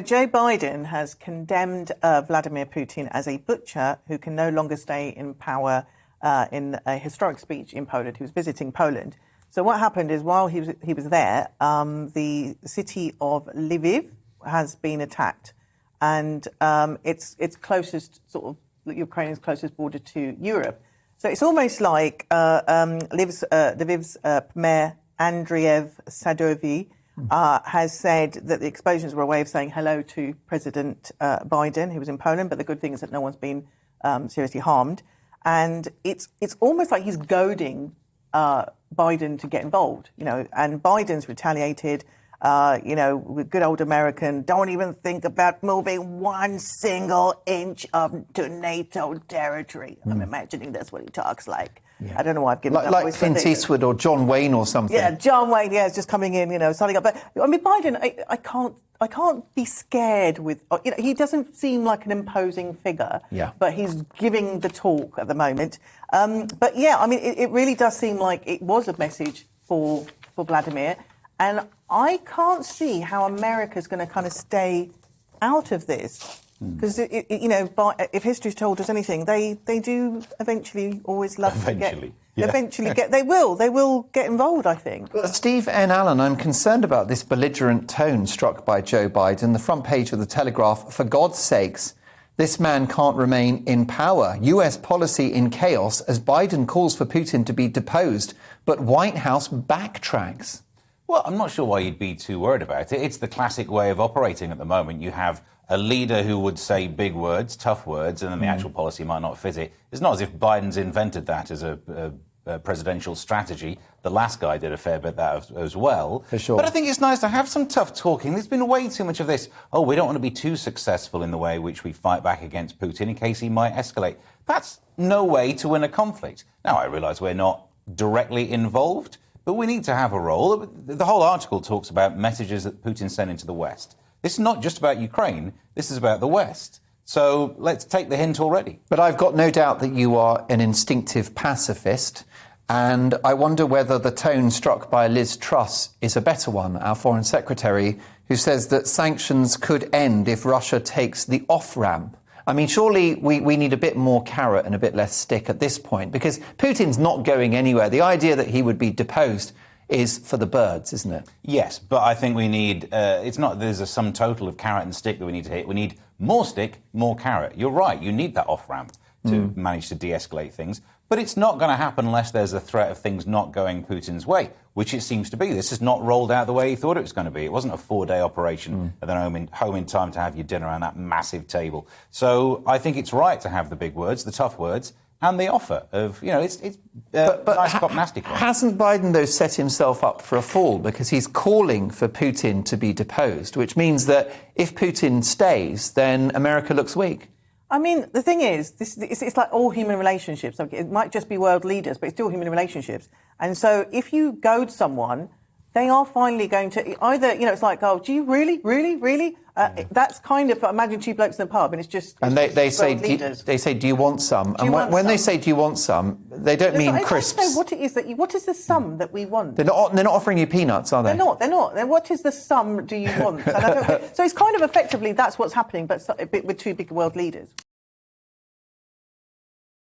Joe Biden has condemned Vladimir Putin as a butcher who can no longer stay in power in a historic speech in Poland. He was visiting Poland. So what happened is while he was there, the city of Lviv has been attacked, and it's closest sort of Ukraine's closest border to Europe. So it's almost like Lviv's Mayor Andriy Sadovyi has said that the explosions were a way of saying hello to President Biden, who was in Poland. But the good thing is that no one's been seriously harmed. And it's almost like he's goading Biden to get involved, and Biden's retaliated, with good old American, don't even think about moving one single inch to NATO territory. I'm imagining that's what he talks like. Yeah. I don't know why I've given that like Clint Eastwood or John Wayne or something. Yeah, John Wayne. Yeah, is just coming in, starting up. But I mean, Biden, I can't be scared with. He doesn't seem like an imposing figure. Yeah. But he's giving the talk at the moment. But yeah, I mean, it really does seem like it was a message for Vladimir, and I can't see how America's going to kind of stay out of this. Because if history's told us anything, they do eventually always love to get. Yeah. They will get involved, I think. But Steve N. Allen, I'm concerned about this belligerent tone struck by Joe Biden. The front page of the Telegraph, for God's sakes, this man can't remain in power. US policy in chaos as Biden calls for Putin to be deposed, but White House backtracks. Well, I'm not sure why you'd be too worried about it. It's the classic way of operating at the moment. You have a leader who would say big words, tough words, and then the actual policy might not fit it. It's not as if Biden's invented that as a presidential strategy. The last guy did a fair bit of that as well. For sure. But I think it's nice to have some tough talking. There's been way too much of this, we don't want to be too successful in the way in which we fight back against Putin in case he might escalate. That's no way to win a conflict. Now, I realise we're not directly involved, but we need to have a role. The whole article talks about messages that Putin's sending to the West. This is not just about Ukraine. This is about the West. So let's take the hint already. But I've got no doubt that you are an instinctive pacifist. And I wonder whether the tone struck by Liz Truss is a better one, our Foreign Secretary, who says that sanctions could end if Russia takes the off-ramp. I mean, surely we need a bit more carrot and a bit less stick at this point, because Putin's not going anywhere. The idea that he would be deposed is for the birds, isn't it? Yes, but I think we need, it's not there's a sum total of carrot and stick that we need to hit. We need more stick, more carrot. You're right, you need that off-ramp to manage to de-escalate things. But it's not going to happen unless there's a threat of things not going Putin's way, which it seems to be. This is not rolled out the way he thought it was going to be. It wasn't a 4-day operation and then home in time to have your dinner around that massive table. So I think it's right to have the big words, the tough words, and the offer of, it's nice cop, nasty cop. Hasn't Biden, though, set himself up for a fall? Because he's calling for Putin to be deposed, which means that if Putin stays, then America looks weak. I mean, the thing is, it's like all human relationships. It might just be world leaders, but it's still human relationships. And so if you goad someone, they are finally going to either, it's like, oh, do you really? That's kind of, imagine two blokes in the pub and it's just. And they say, do you want some? And when they say, do you want some, they don't mean crisps. I don't know what it is what is the sum that we want? They're not offering you peanuts, are they? They're not. Then what is the sum do you want? So it's kind of effectively that's what's happening, but with two big world leaders.